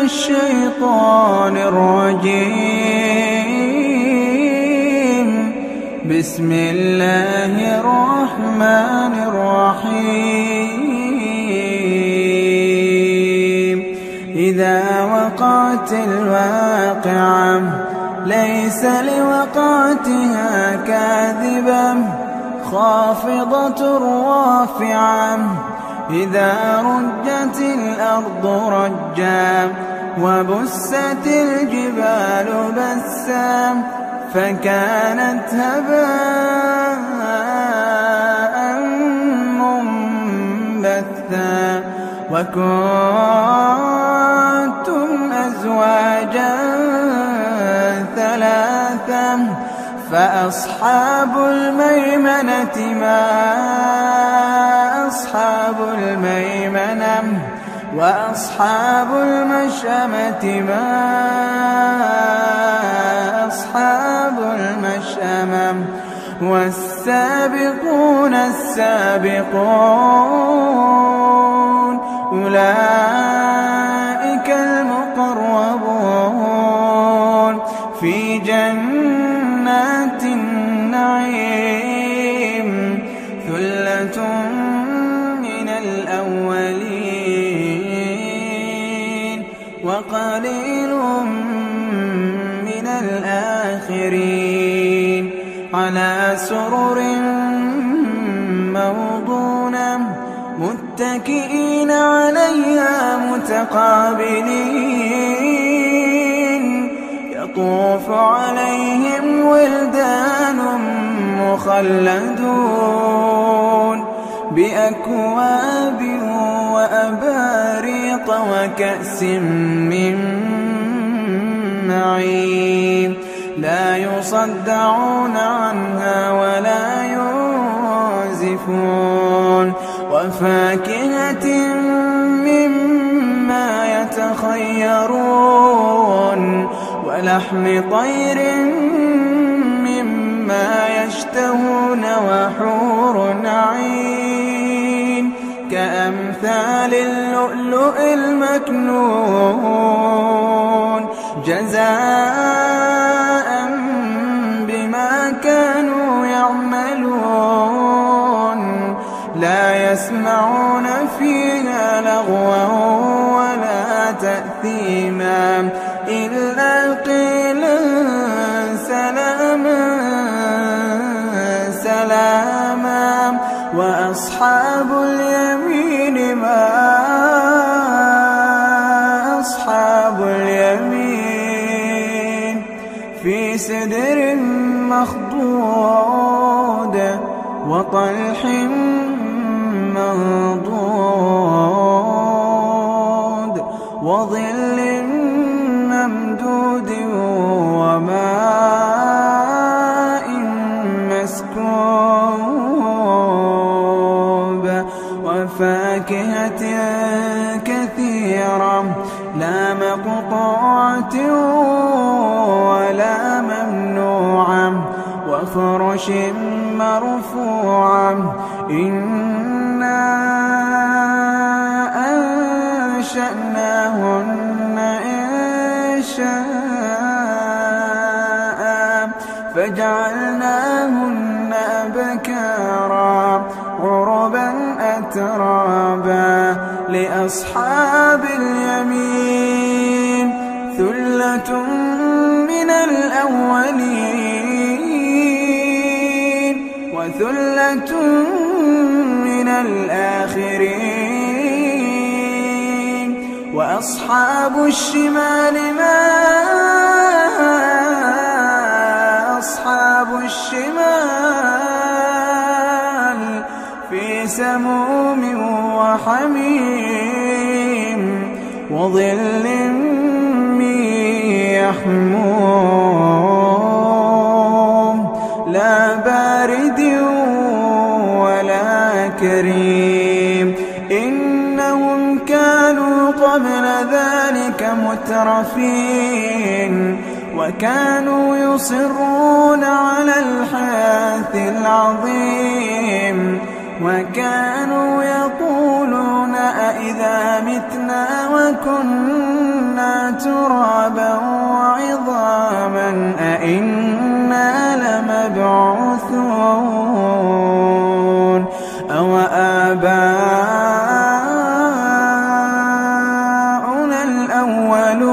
الشيطان الرجيم. بسم الله الرحمن الرحيم. إذا وقعت الواقعة ليس لوقعتها كاذبة خافضة رافعة. إذا رجت الأرض رجا وبست الجبال بسا فكانت هباء منبثا. وكنتم أزواجا ثلاثا فأصحاب الميمنة ما أصحاب الميمنة وأصحاب المشأمة ما أصحاب المشأمة. والسابقون السابقون أولئك المقربون في جنات النعيم. ثلة من الأولين وقليل من الآخرين. على سرر موضونة متكئين عليها متقابلين. يطوف عليهم ولدان مخلدون بأكواب وأباريق وكأس من معين. لا يصدعون عنها ولا ينزفون. وفاكهة مما يتخيرون ولحم طير مما يشتهون. وحور عين كأمثال اللؤلؤ المكنون جزاء بما كانوا يعملون. لا يسمعون فيها لغوا ولا تأثيما إلا قيلا سلاما سلاما. وأصحاب اليمين ما أصحاب اليمين. في سدر مخضود وطلح منضود وظل ممدود وماء مسكوب. وفاكهة كثيرة لا مقطوعة ولا ممنوعة. وفرش مرفوعة. إنا أنشأناهن إنشاء فجعلناهن أبكارا عربا أترابا. لأصحاب اليمين ثلة من الأولين وثلة من الآخرين. وأصحاب الشمال ما أصحاب الشمال. في سموم وحميم وظل من يحموم لا بارد ولا كريم. إنهم كانوا قبل ذلك مترفين وكانوا يصرون على الحث العظيم. وكانوا يقولون أإذا متنا وكنا ترابا وعظاما أئنا لمبعوثون أو آباؤنا الأولون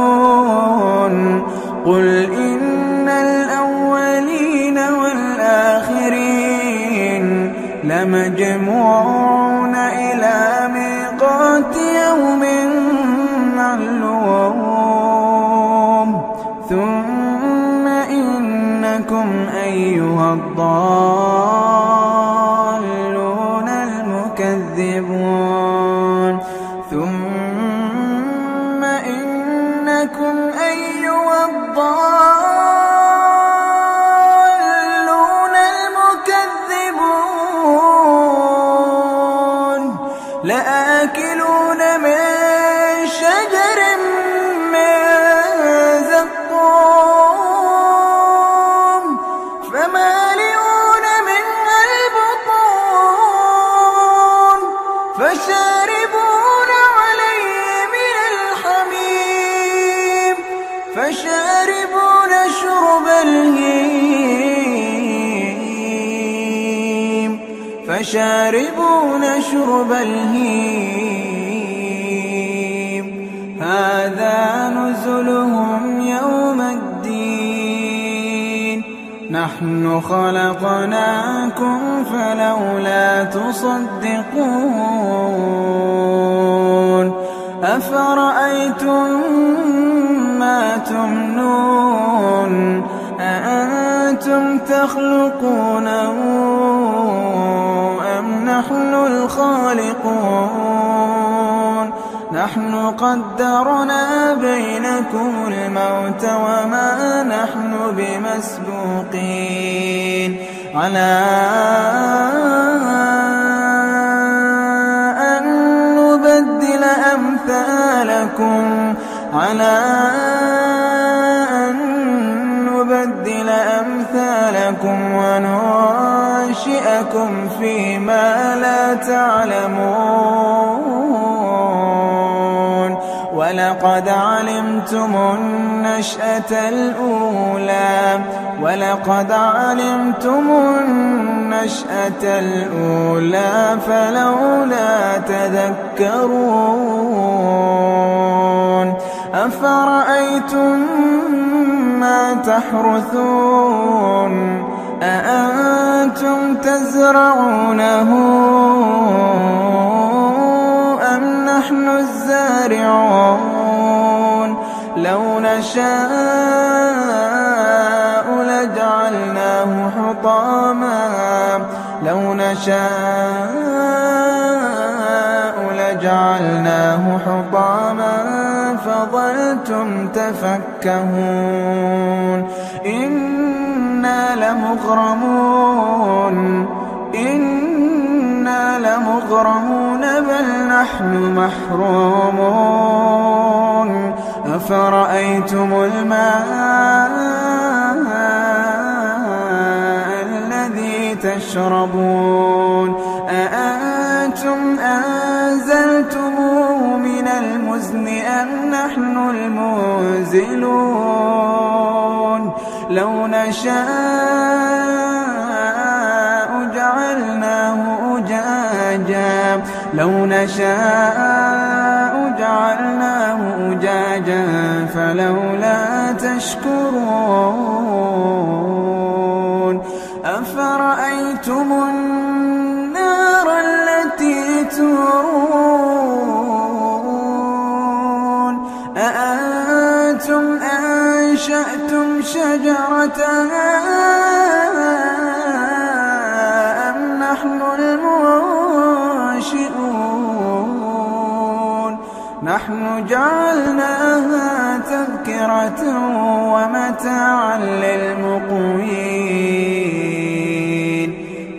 قل إن الأولين والآخرين لمجموعون إلى ميقات يوم معلوم ثم إنكم أيها الضالون المكذبون ثم إنكم أيها الضالون المكذبون لآكلون من شجر من زقوم فمالئون منها البطون فشاربون عليه من الحميم فشاربون شرب الهيم هذا نزلهم يوم الدين نحن خلقناكم فلولا تصدقون أفرأيتم ما تمنون أأنتم تخلقونه أم نحن الخالقون نحن قدرنا بينكم الموت وما نحن بمسبوقين على أن نبدل أمثالكم وننشئكم فيما لا تعلمون ولقد علمتم النشأة الأولى فلولا تذكرون أفرأيتم ما تحرثون أأنتم تزرعونه أم نحن الزارعون لو نشاء لجعلناه حطاما فظلتم تفكهون إنا لمغرمون بل نحن محرومون أفرأيتم الماء الذي تشربون أأنتم أنزلتموه من المزن أم نحن المنزلون لو نشاء جعلناه أجاجا فلولا تشكرون أفرأيتم النار التي تورون أأنتم أنشأتم شجرتها أم نحن المنشئون نحن جعلناها تذكرة ومتاعا للمقوين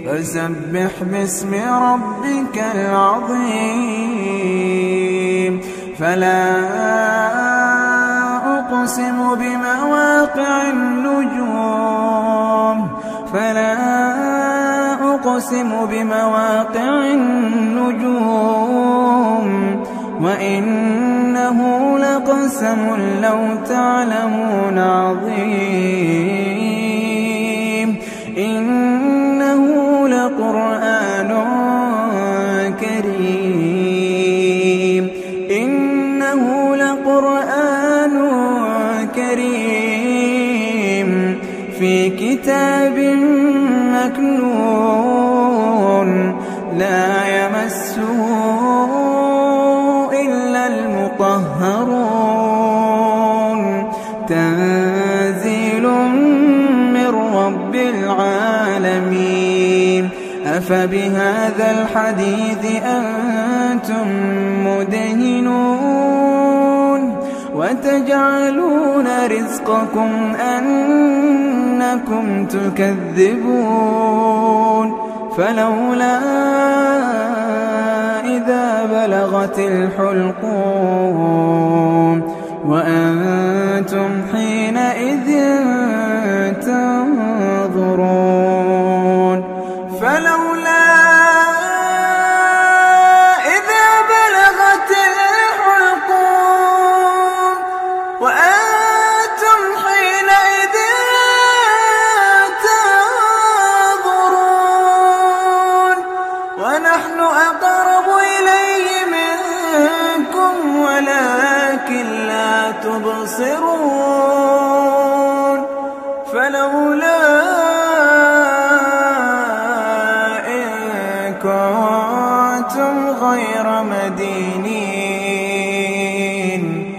فسبح باسم ربك العظيم فلا أقسم بمواقع النجوم وإنه لقسم لو تعلمون عظيم إنه لقرآن كريم إنه لقرآن كريم في كتاب مكنون لا يمسه إلا المطهرون تنزيل من رب العالمين أفبهذا الحديث أنتم مدهنون وتجعلون رزقكم أنكم تكذبون فلولا إذا بلغت الحلقوم وأنتم حينئذ تنظرون فلولا إذا بلغت الحلقوم وأنتم حينئذ تنظرون ونحن أقرب إليه منكم ولكن لا تبصرون فلولا إن كنتم غير مدينين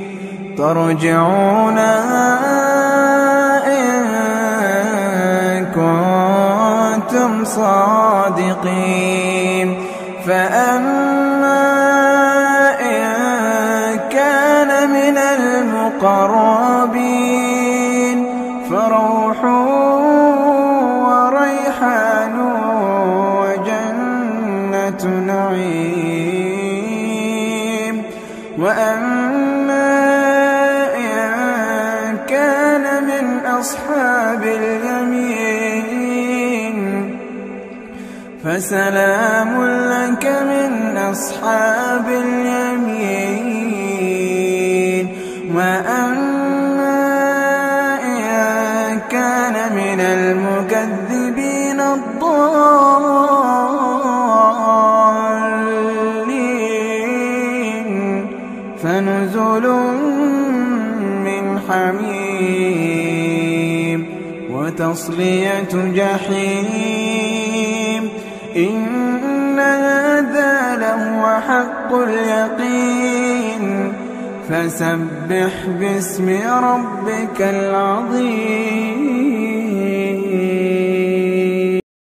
ترجعونها إن كنتم صادقين فأما إن كان من المقربين فروح وريحان وجنة نعيم وأما إن كان من أصحاب اليمين فسلام لك من أصحاب اليمين وأما إن كان من المكذبين الضالين فنزل من حميم وتصلية جحيم إن هذا لهو حق اليقين فسبح باسم ربك العظيم.